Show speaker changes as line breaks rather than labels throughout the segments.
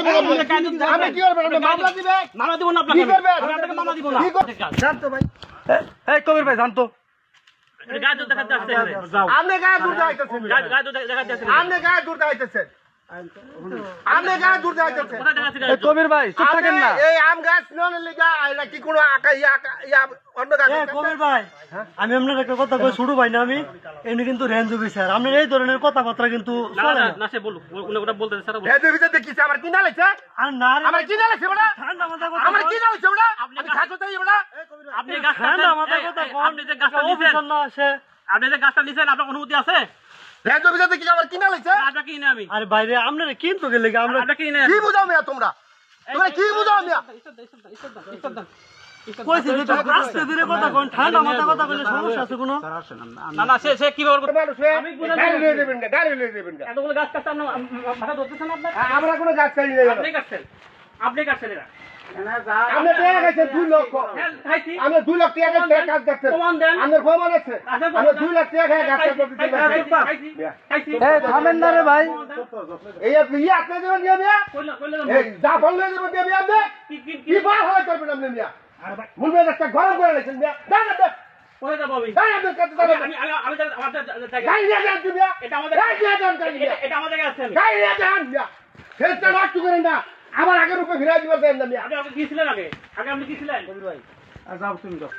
কি করব মামলা দিবে মামলা দিব না আপনাকে আপনাকে মামলা দিব না জানতো ভাই এই কবির ভাই জানতো গায়ে দেখাতে আসছে আপনি গায়ে দূর যাইতেছেন গায়ে দেখাতে আসছে আপনি গায়ে দূর যাইতেছেন আমনে গাছ দূর যাইতেছে কবির ভাই চুপ থাকেন না এই আম গাছ ননের লাগা আইলা কি কোন ইয়া অন্য গাছ কবির ভাই আমি আপনার একটা কথা কই শুরু ভাই না আমি এমনি কিন্তু রেঞ্জ অফিসার আপনার এই ধরনের কথাবার্তা কিন্তু চলে না সে বলুক ওটা বলতে স্যার রেঞ্জ অফিসার দেখিছে আমার কি না লাগছে আর না আমার কি না লাগছে বড়া ঠান্ডা মাথা কথা আমার কি না লাগছে বড়া আপনি খাটো তাই বড়া আপনি গাছ ঠান্ডা মাথা কথা কোন আপনি যে গাছটা নিছেন না সে আপনি যে গাছটা নিছেন আপনার অনুমতি আছে রেঞ্জ অফিসার দেখি আমার কিনা লাগছে আপনি কিনে আমি আরে বাইরে আপনারা কিনতো গেলে আমরা আপনি কিনে কি বুঝাও মিয়া তোমরা কি বুঝাও মিয়া কইছে যে আস্তে ধীরে কথা কোন ঠান্ডা মাথা কথা কইলে সমস্যা আছে কোনো না না সে কি ব্যবহার করবে আমি গাড়ি লয়ে দেবেন এতগুলো গাছ কাটতে আপনি মাথা ধরতেছেন আপনারা আমরা কোনো গাছ কাটি নাই আপনি কাটছেন এরা আপনি টাকা খাইছেন 2 লক্ষ আমি 2 লাখ টাকা দিয়ে কাজ করতেন আমার প্রমাণ আছে আমি 2 লাখ টাকা খাই গাছ করতেছি এই থামেন না রে ভাই এই আপনি দেবেন মিয়া এই যা বললে দেবেন মিয়া আপনি কি বার হয় করবেন আপনি মিয়া আরে ভাই মুলবে একটা গরম করে রাখছেন মিয়া দাঁড়ান আপনি কোথায় যাব আমি দাঁড়ান আপনি কাছে দাঁড়ান আমি আমাদের গাড়ি নিয়ে যান মিয়া এটা আমাদের গাড়ি নিয়ে যান এটা আমাদের কাছে গাড়ি নিয়ে যান মিয়া ফেরটা নষ্ট করেন না আমার আগের রূপে ফিরাই দিবার দেন না মিয়া আপনি কি ছিলেন আগে আপনি কি ছিলেন কবির ভাই আর যাও তুমি যাও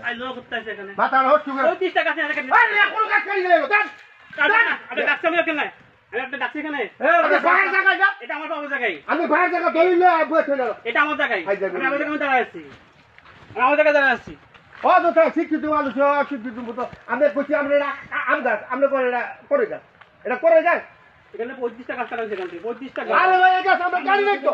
আই লোক করতেছে এখানে মাথা নষ্ট করে 30 টাকা আছে এখানে আরে কোন কাজ করি না দেন আপনি ডাকছ আমি কেন নাই আমি আপনি ডাকছি এখানে আপনি বাইরের জায়গায় যা এটা আমার বাবার জায়গায় আমি বাইরের জায়গা দলিল লয়ে বসে না এটা আমার জায়গায় আমি আমাদের কাছে দাঁড়ায় আছি আমি আমাদের কাছে দাঁড়ায় আছি ও তো তাই শিক্ষিত মানুষ শিক্ষিত মতো আমি কইছি আমরা আম গাছ আমরা করে গাছ এটা করে যায় এখানে 35 টাকা কাটা হইছে এখান থেকে 35 টাকা আরে ভাই এই গাছ আমরা গাড়ি রাখতো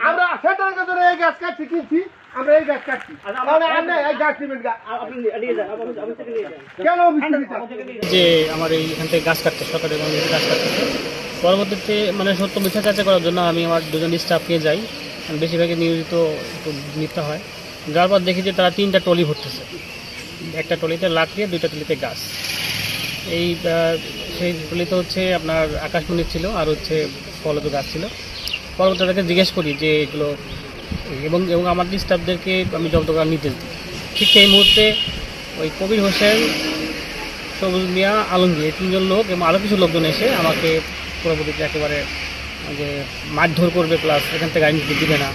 আমরা সেটার কাছে এই গাছ কাটছি কিনছি আমরা এই গাছ কাটছি তাহলে আপনি এই গাছ দিবেন আপনি নিয়ে যান আমি থেকে নিয়ে যান কেন
যে আমার এইখান থেকে গাছ কাটতে সরকারি গাছ কাটতে পরবর্তীতে মানে সত্য মিথ্যা যাচাই করার জন্য আমি আমার দুজন স্টাফ নিয়ে যাই বেশিরভাগই নিয়োজিত মিথ্যা হয় যার পর দেখি যে তারা 3টা ট্রলি ভরতেছে একটা ট্রলিতে লাকড়ি 2টা ট্রলিতে গাছ এই সেই ট্রলিতে হচ্ছে আপনার আকাশমণি ছিল আর হচ্ছে ফলজ গাছ ছিল পরবর্তী তাদেরকে জিজ্ঞেস করি যে এগুলো এবং আমাদের স্টাফদেরকে আমি জব্দ করার নির্দেশ দিই ঠিক সেই মুহূর্তে ওই কবির হোসেন সবুজ মিয়া আলমগীর এই 3জন লোক এবং আরও কিছু লোকজন এসে আমাকে পরবর্তীতে একেবারে যে মারধর করবে প্লাস এখান থেকে গাড়ি নিতে দিবে না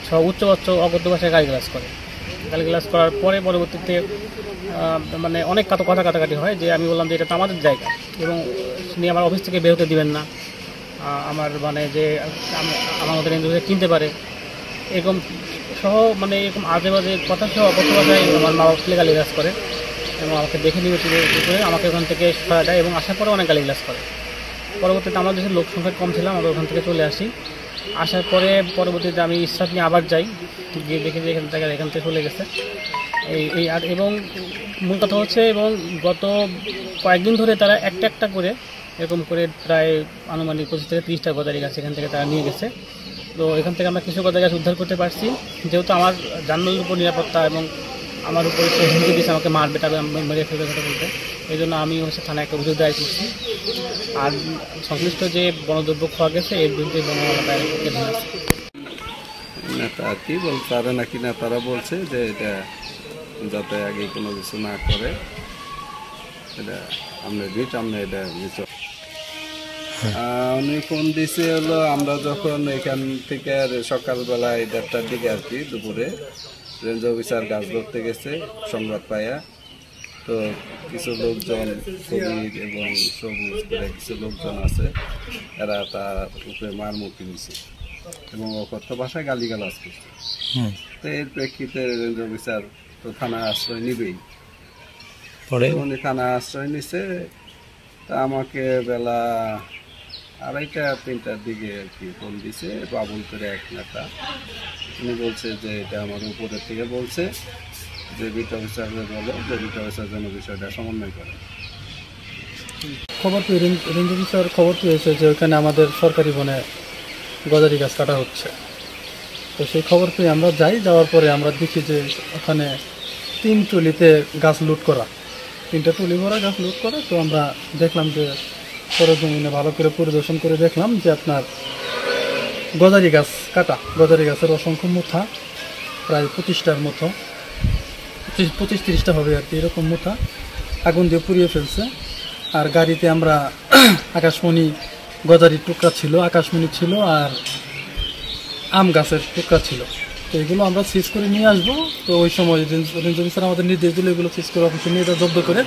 সব উচ্চ অগত্য ভাষায় গালিগালাজ করে গালিগালাজ করার পরে পরবর্তীতে মানে অনেক কথা কাটাকাটি হয় যে আমি বললাম যে এটা তো আমাদের জায়গা এবং তিনি আমার অফিস থেকে বেরোতে দিবেন না আমার মানে যে আমার মতো ইন্দ্রকে কিনতে পারে এরকম সহ মানে এরকম আজে বাজে কথা সহ অপত্য ভাষায় আমার মা বাবা গালিগালাজ করে এবং আমাকে দেখে নিয়ে করে আমাকে ওখান থেকে সরা দেয় এবং আসার পরে অনেক গালিগালাজ করে পরবর্তীতে আমার দেশের লোক সংখ্যা কম ছিলাম আমরা ওখান থেকে চলে আসি আসার পরে পরবর্তীতে আমি স্টাফ নিয়ে আবার যাই গিয়ে দেখি যে এখান থেকে চলে গেছে এই আর এবং মূল কথা হচ্ছে এবং গত কয়েকদিন ধরে তারা একটা করে এরকম করে প্রায় আনুমানিক 25 থেকে 30টা গজারি গাছ এখান থেকে তারা নিয়ে গেছে তো এখান থেকে আমরা কিছু গজারি গাছ উদ্ধার করতে পারছি যেহেতু আমার যানবাহনের উপর নিরাপত্তা এবং আমার উপরে হুমকি দিয়েছে আমাকে মারবে তবে মেরে ফেলবে কথা বলতে এই জন্য আমি হচ্ছে থানায় একটা অভিযোগ দায়ের করছি আর সংশ্লিষ্ট যে বনদ্রব্য খাওয়া গেছে এর বিরুদ্ধে বনমালা দায়ের করতে ধরেছে
নেতা কি বলতে পারে নাকি নেতারা বলছে যে এটা যাতে আগে কোনো কিছু না করে এটা আমরা এটা নিচে উনি ফোন দিছে হলো আমরা যখন এখান থেকে সকালবেলায় 1:30টার দিকে আর কি দুপুরে রেঞ্জ অফিসার গাছ ধরতে গেছে সংবাদ পাইয়া তো কিছু লোকজন কবির এবং সবুজ করে কিছু লোকজন আছে এরা তার উপরে মারমুখী নিছে এবং অকথ্য ভাষায় গালিগালাজ করছে তো এর প্রেক্ষিতে রেঞ্জ অফিসার তো থানায় আশ্রয় নিবেই উনি থানায় আশ্রয় নিছে তা আমাকে বেলা 2:30-3টার দিকে আর কি ফোন দিছে বাবুল করে এক নেতা উনি বলছে যে এটা আমার উপরের থেকে বলছে যে বিট অফিসারদের বলে যে বিট অফিসার যেন বিষয়টা সমন্বয় করে
খবর পেয়ে রেঞ্জ অফিসার খবর পেয়েছে যে ওইখানে আমাদের সরকারি বনে গজারি গাছ কাটা হচ্ছে তো সেই খবর পেয়ে আমরা যাওয়ার পরে আমরা দেখি যে ওখানে 3 ট্রলিতে গাছ লুট করা 3টা ট্রলি ভরা গাছ লুট করা তো আমরা দেখলাম যে সরজমিনে ভালো করে পরিদর্শন করে দেখলাম যে আপনার গজারি গাছ কাটা, গজারি গাছের অসংখ্য মুথা, প্রায় 25টার মতো, 25-30টা হবে আর কি, এরকম মুথা আগুন দিয়ে পুড়িয়ে ফেলছে। আর গাড়িতে আমরা আকাশমণি গজারির টুকরা ছিল, আকাশমণি ছিল, আর আম গাছের টুকরা ছিল। তো এগুলো আমরা সিজ করে নিয়ে আসবো। তো ওই সময় রেঞ্জ অফিসার আমাদের নির্দেশ দিল এগুলো সিজ করে অফিসে নিয়ে জব্দ করে।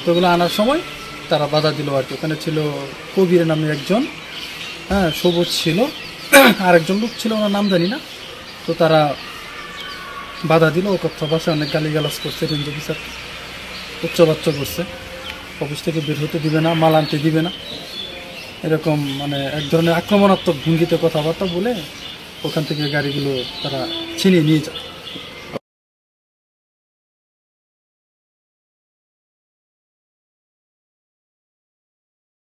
তো ওগুলো আনার সময় তারা বাধা দিল আর কি। ওখানে ছিল কবির নামে একজন, হ্যাঁ, সবুজ ছিল, আর একজন লোক ছিল, ওনার নাম জানি না। তো তারা বাধা দিল, ও কথা ভাষায় অনেক গালিগালাজ করছে, রেঞ্জ অফিসার উচ্চবাচ্য করছে, অফিস থেকে বের হতে দিবে না, মাল আনতে দিবে না, এরকম মানে এক ধরনের আক্রমণাত্মক ভঙ্গিতে কথাবার্তা বলে ওখান থেকে গাড়িগুলো তারা ছিনিয়ে নিয়ে যায়।